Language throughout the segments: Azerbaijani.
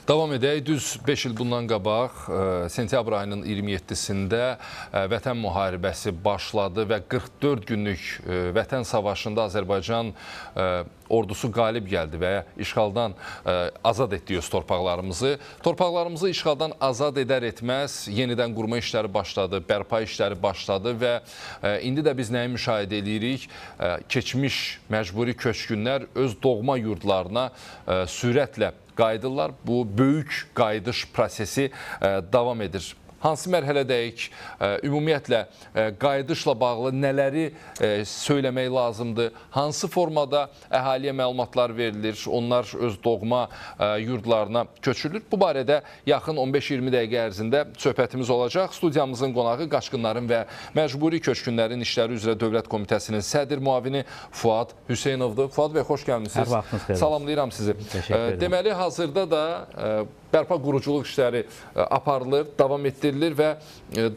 Davam edək. Düz 5 il bundan qabaq, sentyabr ayının 27-sində Vətən müharibəsi başladı və 44 günlük Vətən savaşında Azərbaycan ordusu qalib gəldi və işğaldan azad etdi öz torpaqlarımızı. Torpaqlarımızı işğaldan azad edər etməz yenidən qurma işləri başladı, bərpa işləri başladı və indi də biz nəyi müşahidə edirik? Keçmiş məcburi köçkünlər öz doğma yurdlarına sürətlə qayıdırlar. Bu böyük qayıdış prosesi davam edir. Hansı mərhələdəyik? Ümumiyyətlə, qayıdışla bağlı nələri söyləmək lazımdır? Hansı formada əhaliyə məlumatlar verilir? Onlar öz doğma yurdlarına köçürülür. Bu barədə yaxın 15-20 dəqiqə ərzində söhbətimiz olacaq. Studiyamızın qonağı Qaçqınların və Məcburi Köçkünlərin İşləri üzrə Dövlət Komitəsinin sədr müavini Fuad Hüseynovdur. Fuad bəy, xoş gəlmişsiniz. Hər vaxtınız xeyir. Salamlayıram sizi. Deməli, hazırda da bərpa quruculuq işləri aparılır, davam etdirilir və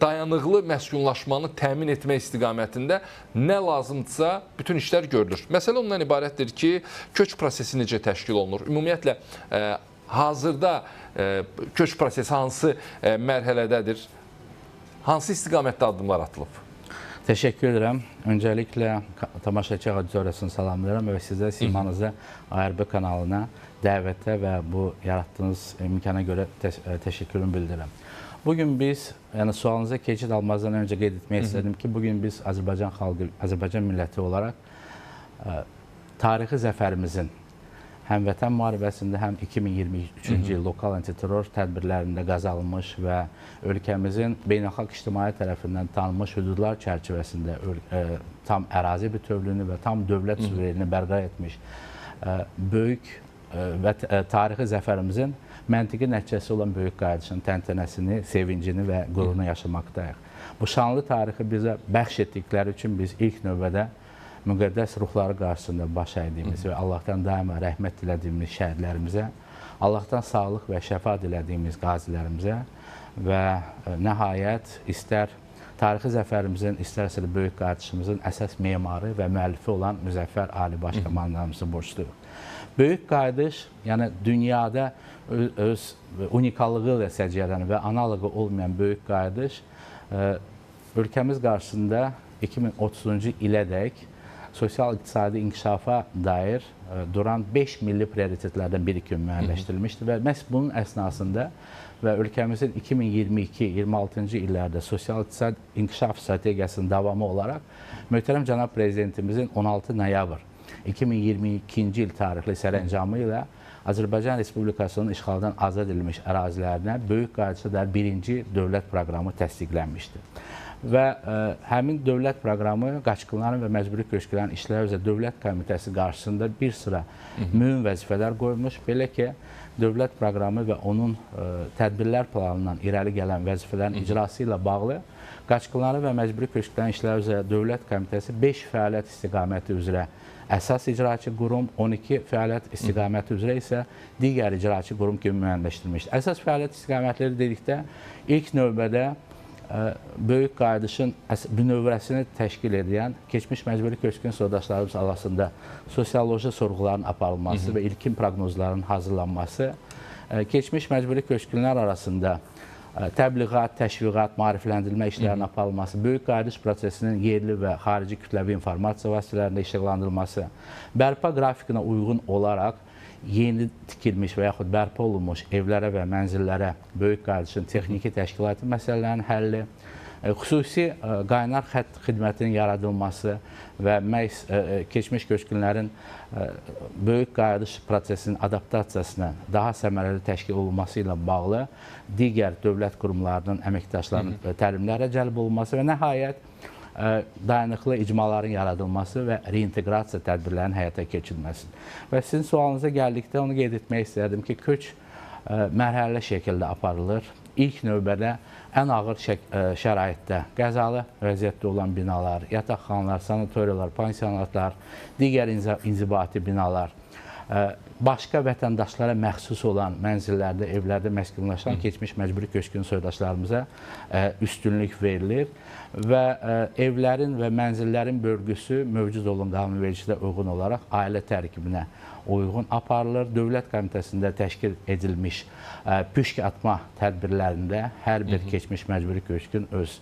dayanıqlı məskunlaşmanı təmin etmək istiqamətində nə lazımdırsa bütün işlər görülür. Məsələ ondan ibarətdir ki, köç prosesi necə təşkil olunur? Ümumiyyətlə, hazırda köç prosesi hansı mərhələdədir? Hansı istiqamətdə addımlar atılıb? Təşəkkür edirəm. Öncəliklə tamaşaçı auditoriyasını salamlayıram və sizə simanızda ARB kanalına dəvətə və bu yaratdığınız imkana görə təşəkkürümü bildirirəm. Bugün biz, yəni sualınıza keçid almazdan öncə qeyd etmək istədim ki, bugün biz Azərbaycan xalqı, Azərbaycan milləti olaraq tarixi zəfərimizin həm Vətən müharibəsində, həm 2023-cü il lokal antiterror tədbirlərində qazanılmış və ölkəmizin beynəlxalq ictimaiyyət tərəfindən tanınmış hüdudlar çərçivəsində tam ərazi bütövlüyünü və tam dövlət suverenini bərqərar etmiş böyük və tarixi zəfərimizin məntiqi nəticəsi olan böyük qayıdışın təntənəsini, sevincini və qürurunu yaşamaqdayıq. Bu şanlı tarixi bizə bəxş etdikləri üçün biz ilk növbədə müqəddəs ruhları qarşısında baş əydiyimiz və Allahdan daima rəhmət dilədiyimiz şəhidlərimizə, Allahdan sağlıq və şəfa dilədiyimiz qazilərimizə və nəhayət istər tarixi zəfərimizin, istərsə də böyük qayıdışımızın əsas memarı və müəllifi olan Müzəffər Ali Baş Komandanımızı borcluyuq. Böyük qayıdış, yəni dünyada öz unikallığı ilə səciyyələnən və analogu olmayan böyük qayıdış ölkəmiz qarşısında 2030-cu ilədək sosial-iqtisadi inkişafa dair duran 5 milli prioritetlərdən biri kimi müəyyənləşdirilmişdir və məhz bunun əsnasında və ölkəmizin 2022-26-cı illərdə sosial-iqtisadi inkişaf strategiyasının davamı olaraq möhtərəm cənab prezidentimizin 16 noyabr 2022-ci il tarixli sərəncamı ilə Azərbaycan Respublikasının işğaldan azad edilmiş ərazilərinə böyük qayıdışa dair birinci dövlət proqramı təsdiqlənmişdir. Və həmin dövlət proqramı Qaçqınların və Məcburi Köçkünlərin İşləri üzrə Dövlət Komitəsi qarşısında bir sıra mühüm vəzifələr qoyulmuş. Belə ki, dövlət proqramı və onun tədbirlər planından irəli gələn vəzifələrin icrası ilə bağlı Qaçqınların və Məcburi Köçkünlərin İşləri üzrə Dövlət Komitəsi 5 fəaliyyət istiqaməti üzrə əsas icraçı qurum, 12 fəaliyyət istiqaməti üzrə isə digər icraçı qurum kimi müəyyənləşdirilmişdir. Əsas fəaliyyət istiqamətləri dedikdə ilk növbədə böyük qayıdışın bünövrəsini təşkil edən keçmiş məcburi köçkün soydaşlarımız arasında sosioloji sorğuların aparılması və ilkin proqnozların hazırlanması, keçmiş məcburi köçkünlər arasında təbliğat, təşviqat, maarifləndirilmə işlərinin aparılması, böyük qayıdış prosesinin yerli və xarici kütləvi informasiya vasitələrində işıqlandırılması, bərpa qrafikinə uyğun olaraq yeni tikilmiş və yaxud bərpa olunmuş evlərə və mənzillərə böyük qayıdışın texniki təşkilatı məsələlərinin həlli, xüsusi qaynar xətt xidmətinin yaradılması və məhz keçmiş köçkünlərin böyük qayıdış prosesinin adaptasiyasına daha səmərəli təşkil olunması ilə bağlı digər dövlət qurumlarının, əməkdaşlarının təlimlərə cəlb olunması və nəhayət dayanıqlı icmaların yaradılması və reinteqrasiya tədbirlərinin həyata keçirilməsi. Və sizin sualınıza gəldikdə onu qeyd etmək istərdim ki, köç mərhələli şəkildə aparılır. İlk növbədə ən ağır şəraitdə qəzalı vəziyyətdə olan binalar, yataqxanalar, sanatoriyalar, pansionatlar, digər inzibati binalar başqa vətəndaşlara məxsus olan mənzillərdə, evlərdə məskunlaşan keçmiş məcburi köçkün soydaşlarımıza üstünlük verilir və evlərin və mənzillərin bölgüsü mövcud olan qanunvericiliyə uyğun olaraq ailə tərkibinə uyğun aparılır. Dövlət Komitəsində təşkil edilmiş püşk atma tədbirlərində hər bir keçmiş məcburi köçkün öz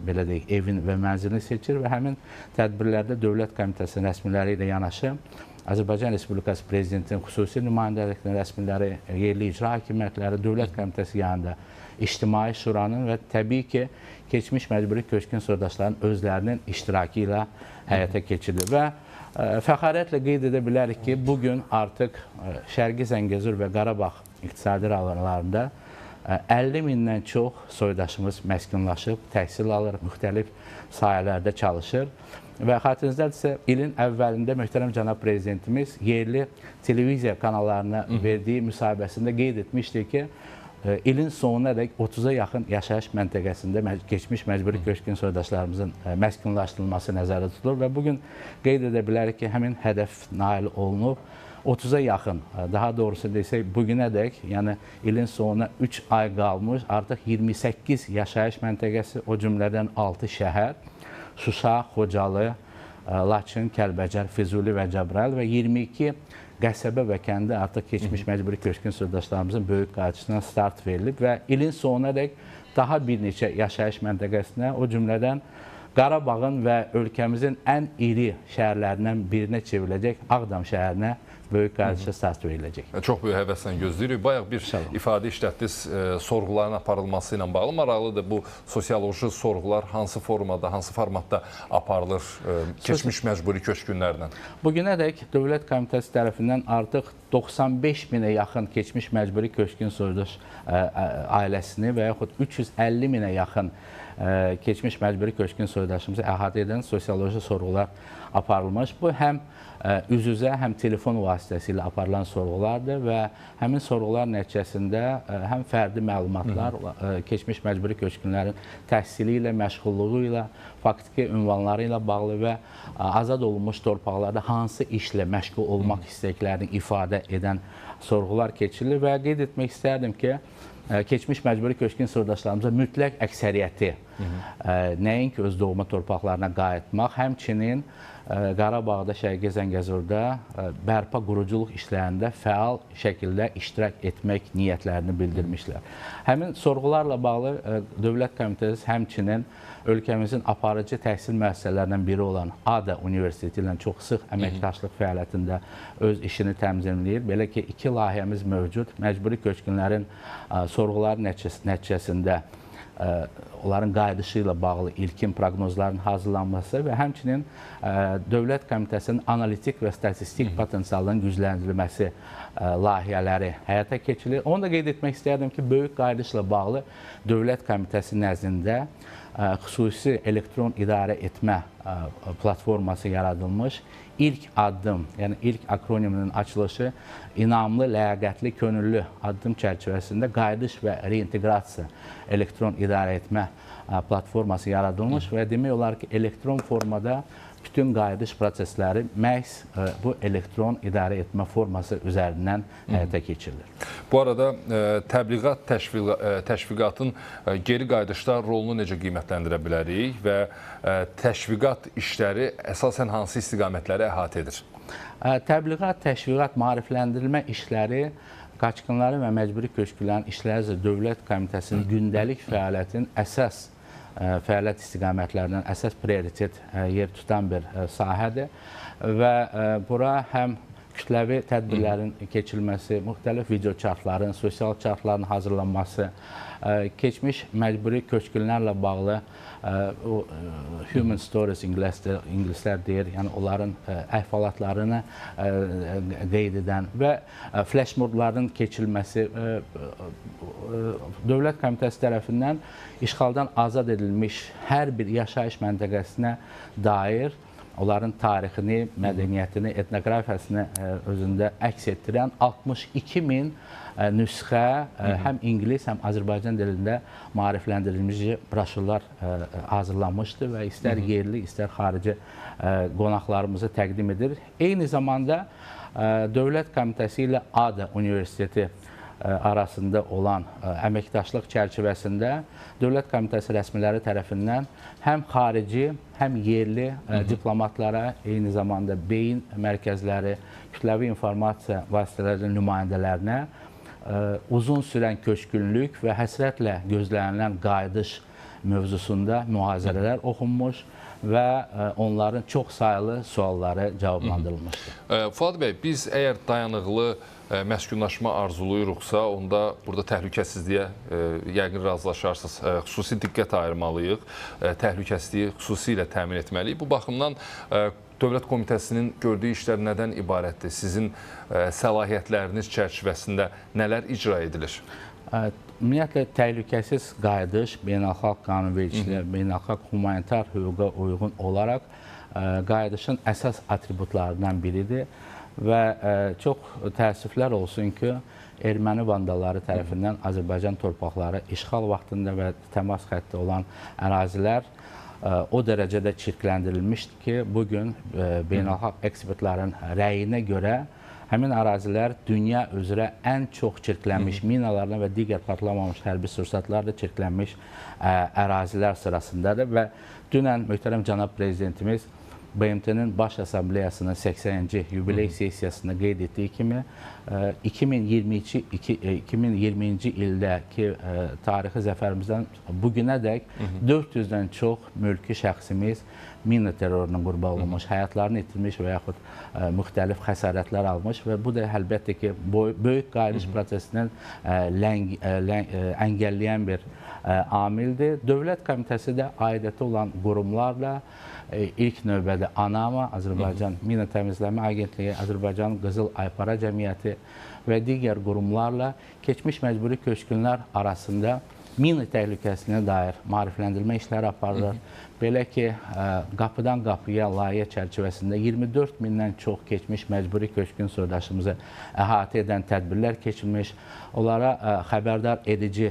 belə deyək, evin və mənzilini seçir və həmin tədbirlərdə Dövlət Komitəsinin rəsmiləri ilə yanaşı Azərbaycan Respublikası Prezidentinin xüsusi nümayəndəliklərinin rəsmiləri, yerli icra hakimiyyətləri, Dövlət Komitəsi yanında İctimai Şuranın və təbii ki, keçmiş məcburi köçkün soydaşların özlərinin iştirakı ilə həyata keçirilir. Və fəxarətlə qeyd edə bilərik ki, bugün artıq Şərqi Zəngəzur və Qarabağ iqtisadi rayonlarında 50 mindən çox soydaşımız məskunlaşıb, təhsil alır, müxtəlif sahələrdə çalışır. Və xatirinizdə ilin əvvəlində möhtərəm cənab prezidentimiz yerli televiziya kanallarına verdiyi müsahibəsində qeyd etmişdi ki, ilin sonuna dək 30-a yaxın yaşayış məntəqəsində keçmiş məcburi köçkün soydaşlarımızın məskunlaşdırılması nəzərdə tutulur və bugün qeyd edə bilərik ki, həmin hədəf nail olunub. 30-a yaxın, daha doğrusu desək, bugünə dək, yəni ilin sonuna 3 ay qalmış, artıq 28 yaşayış məntəqəsi, o cümlədən 6 şəhər, Şuşa, Xocalı, Laçın, Kəlbəcər, Füzuli və Cəbrayıl və 22 qəsəbə və kəndə artıq keçmiş məcburi köçkün soydaşlarımızın böyük qayıdışına start verilib və ilin sonuna dək daha bir neçə yaşayış məntəqəsinə, o cümlədən Qarabağın və ölkəmizin ən iri şəhərlərindən birinə çevriləcək Ağdam şəhərinə böyük qayıdışa start veriləcək. Çox böyük həvəslə gözləyirik. Bayaq bir ifadə işlətdiniz, sorğuların aparılması ilə bağlı maraqlıdır. Bu sosioloji sorğular hansı formada, hansı formatda aparılır keçmiş məcburi köçkünlərlə? Bugünədək Dövlət Komitəsi tərəfindən artıq 95 minə yaxın keçmiş məcburi köçkün soydaş ailəsini və yaxud 350 minə yaxın keçmiş məcburi köçkün soydaşımızı əhatə edən sosioloji sorğular aparılmış. Bu həm üz-üzə, həm telefon vasitəsilə aparılan sorğulardır və həmin sorğular nəticəsində həm fərdi məlumatlar, keçmiş məcburi köçkünlərin təhsili ilə, məşğulluğu ilə, faktiki ünvanları ilə bağlı və azad olunmuş torpaqlarda hansı işlə məşğul olmaq istəklərini ifadə edən sorğular keçirilir və qeyd etmək istərdim ki, keçmiş məcburi köçkün soydaşlarımıza mütləq əksəriyyəti nəinki öz doğma torpaqlarına qayıtmaq, həmçinin Qarabağda, Şərqi Zəngəzurda bərpa quruculuq işlərində fəal şəkildə iştirak etmək niyyətlərini bildirmişlər. Həmin sorğularla bağlı Dövlət Komitəsi həmçinin ölkəmizin aparıcı təhsil müəssisələrindən biri olan ADA Universiteti ilə çox sıx əməkdaşlıq fəaliyyətində öz işini təmizləyir. Belə ki, 2 layihəmiz mövcud. Məcburi köçkünlərin sorğuları nəticəsində onların qayıdışı ilə bağlı ilkin proqnozların hazırlanması və həmçinin Dövlət Komitəsinin analitik və statistik potensialının gücləndirilməsi layihələri həyata keçirilir. Onu da qeyd etmək istərdim ki, böyük qayıdışla bağlı Dövlət Komitəsi nəzdində xüsusi elektron idarə etmə platforması yaradılmış. İlk addım, yəni ilk akroniminin açılışı inamlı, ləyaqətli, könüllü addım çərçivəsində qayıdış və reinteqrasiya elektron idarə etmə platforması yaradılmış və demək olar ki, elektron formada bütün qayıdış prosesləri məhz bu elektron idarə etmə forması üzərindən həyata keçirilir. Bu arada təbliğat təşviqatın geri qayıdışda rolunu necə qiymətləndirə bilərik və təşviqat işləri əsasən hansı istiqamətləri əhatə edir? Təbliğat, təşviqat, maarifləndirilmə işləri qaçqınların və məcburi köçkünlərin işləri üzrə Dövlət Komitəsinin gündəlik fəaliyyətinin əsas fəaliyyət istiqamətlərindən əsas prioritet yer tutan bir sahədir və bura həm kütləvi tədbirlərin keçirilməsi, müxtəlif video çartların, sosial çartların hazırlanması, keçmiş məcburi köçkünlərlə bağlı human stories ingilislər deyir, yəni onların əhvalatlarını qeyd edən və flashmobların keçirilməsi Dövlət Komitəsi tərəfindən işğaldan azad edilmiş hər bir yaşayış məntəqəsinə dair onların tarixini, mədəniyyətini, etnoqrafiyasını özündə əks etdirən 62 min nüsxə həm ingilis, həm Azərbaycan dilində maarifləndirilmiş broşurlar hazırlanmışdır və istər yerli, istər xarici qonaqlarımızı təqdim edir. Eyni zamanda Dövlət Komitəsi ilə ADA Universiteti arasında olan əməkdaşlıq çərçivəsində Dövlət Komitəsi rəsmiləri tərəfindən həm xarici, həm yerli diplomatlara, eyni zamanda beyin mərkəzləri, kütləvi informasiya vasitələrinin nümayəndələrinə uzun sürən köçkünlük və həsrətlə gözlənilən qayıdış mövzusunda mühazirələr oxunmuş və onların çox saylı sualları cavablandırılmışdır. Fuad bəy, biz əgər dayanıqlı məskunlaşma arzuluyuruqsa, onda burada təhlükəsizliyə yəqin razılaşarsınız. Xüsusi diqqət ayırmalıyıq, təhlükəsizliyi xüsusilə təmin etməliyik. Bu baxımdan Dövlət Komitəsinin gördüyü işlər nədən ibarətdir? Sizin səlahiyyətləriniz çərçivəsində nələr icra edilir? Ümumiyyətlə, təhlükəsiz qayıdış beynəlxalq qanunvericiliyə, beynəlxalq humanitar hüquqa uyğun olaraq qayıdışın əsas atributlarından biridir və çox təəssüflər olsun ki, erməni vandalları tərəfindən Azərbaycan torpaqları işğal vaxtında və təmas xətti olan ərazilər o dərəcədə çirkləndirilmişdir ki, bugün beynəlxalq ekspertlərin rəyinə görə həmin ərazilər dünya üzrə ən çox çirklənmiş minalarla və digər partlamamış hərbi sursatlarla çirklənmiş ərazilər sırasındadır və dünən möhtərəm cənab prezidentimiz BMT-nin Baş Assambleyasının 80-ci yubiley sessiyasında qeyd etdiyi kimi 2020-ci ildəki tarixi zəfərimizdən bugünədək 400-dən çox mülki şəxsimiz mina terrorunun qurbanı olmuş, həyatlarını itirmiş və yaxud müxtəlif xəsarətlər almış və bu da əlbəttə ki, böyük qayıdış prosesinin əngəlləyən bir amildir. Dövlət Komitəsi də aidiyyəti olan qurumlarla ilk növbədə ANAMA, Azərbaycan Mina Təmizləmə Agentliyi, Azərbaycan Qızıl Aypara Cəmiyyəti və digər qurumlarla keçmiş məcburi köçkünlər arasında mina təhlükəsinə dair maarifləndirmə işləri aparılır. Belə ki, qapıdan qapıya layihə çərçivəsində 24 mindən çox keçmiş məcburi köçkün soydaşımızı əhatə edən tədbirlər keçirilmiş, onlara xəbərdar edici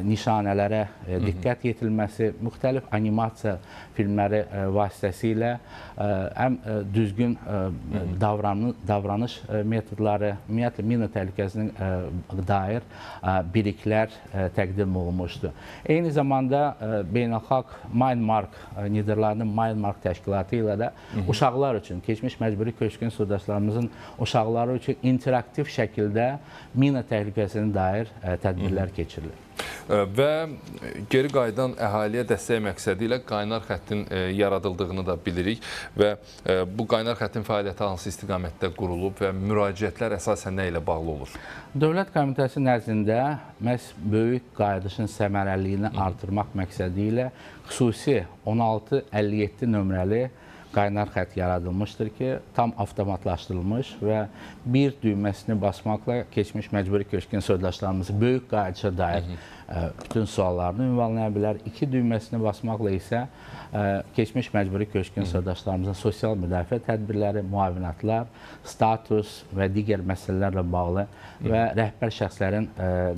nişanələrə diqqət yetirilməsi, müxtəlif animasiya filmləri vasitəsilə həm düzgün davranış metodları, ümumiyyətlə mina təhlükəsinin dair biliklər təqdim olunmuşdur. Eyni zamanda beynəlxalq Mindmark, Niderlandın Mindmark təşkilatı ilə də uşaqlar üçün, keçmiş məcburi köçkün soydaşlarımızın uşaqları üçün interaktiv şəkildə mina təhlükəsinin dair tədbirlər keçirilir. Və geri qayıdan əhaliyə dəstək məqsədi ilə qaynar xəttin yaradıldığını da bilirik və bu qaynar xəttin fəaliyyəti hansı istiqamətdə qurulub və müraciətlər əsasən nə ilə bağlı olur? Dövlət Komitəsi nəzdində məhz böyük qayıdışın səmərəliliyini artırmaq məqsədi ilə xüsusi 1657 nömrəli qaynar xətt yaradılmışdır ki, tam avtomatlaşdırılmış və bir düyməsini basmaqla keçmiş məcburi köçkün soydaşlarımızı böyük qayıdışa dair bütün suallarını ünvanlaya bilər. 2 düyməsini basmaqla isə keçmiş məcburi köçkün soydaşlarımızın sosial müdafiə tədbirləri, müavinatlar, status və digər məsələlərlə bağlı və rəhbər şəxslərin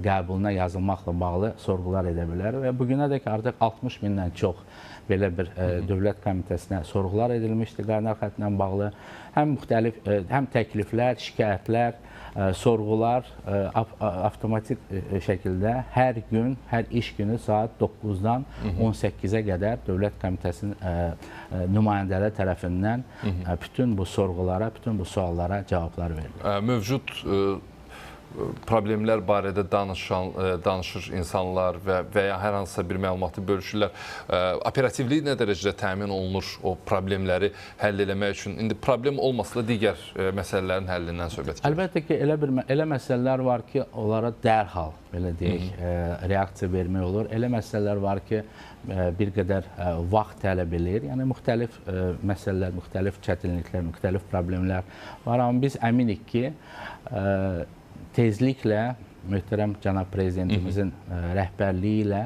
qəbuluna yazılmaqla bağlı sorğular edə bilər və bugünədək artıq 60 mindən çox belə bir Dövlət Komitəsinə sorğular edilmişdir qaynar xəttlə bağlı. Həm müxtəlif, həm təkliflər, şikayətlər, sorğular avtomatik şəkildə hər gün, hər iş günü saat 9-dan 18-ə qədər Dövlət Komitəsinin nümayəndələri tərəfindən bütün bu sorğulara, bütün bu suallara cavablar verilir. Mövcud problemlər barədə danışır insanlar və ya hər hansısa bir məlumatı bölüşürlər. Operativlik nə dərəcədə təmin olunur o problemləri həll eləmək üçün? İndi problem olmasa da digər məsələlərin həllindən söhbət gedir. Əlbəttə ki, elə məsələlər var ki, onlara dərhal, belə deyək, reaksiya vermək olur. Elə məsələlər var ki, bir qədər vaxt tələb edir. Yəni, müxtəlif məsələlər, müxtəlif çətinliklər, müxtəlif problemlər var. Amma biz əminik ki, tezliklə möhtərəm cənab prezidentimizin rəhbərliyi ilə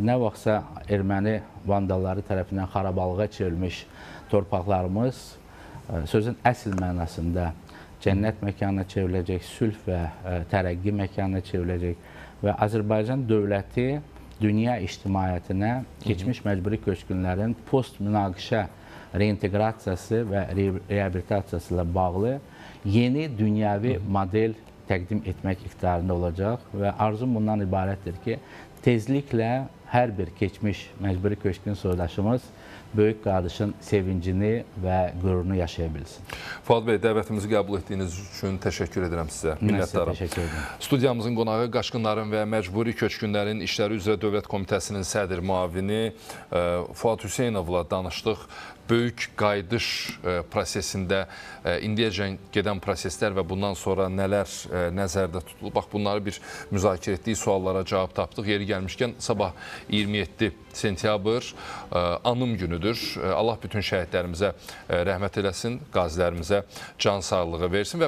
nə vaxtsa erməni vandalları tərəfindən xarabalığa çevrilmiş torpaqlarımız sözün əsl mənasında cənnət məkanına çevriləcək, sülh və tərəqqi məkanına çevriləcək və Azərbaycan dövləti dünya ictimaiyyətinə keçmiş məcburi köçkünlərin post-münaqişə reinteqrasiyası və reabilitasiyası ilə bağlı yeni dünyəvi model təqdim etmək iqtidarında olacaq və arzum bundan ibarətdir ki, tezliklə hər bir keçmiş məcburi köçkün soydaşımız böyük qardaşın sevincini və qürurunu yaşaya bilsin. Fuad bəy, dəvətimizi qəbul etdiyiniz üçün təşəkkür edirəm sizə. Minnətdaram. Təşəkkür edirəm. Studiyamızın qonağı Qaçqınların və Məcburi Köçkünlərin İşləri üzrə Dövlət Komitəsinin sədr müavini Fuad Hüseynovla danışdıq. Böyük qayıdış prosesində indiyəcən gedən proseslər və bundan sonra nələr nəzərdə tutulub. Bax, bunları bir müzakirə etdiyi suallara cavab tapdıq. Yeri gəlmişkən, sabah 27 sentyabr anım günüdür. Allah bütün şəhidlərimizə rəhmət eləsin, qazilərimizə can sağlığı versin.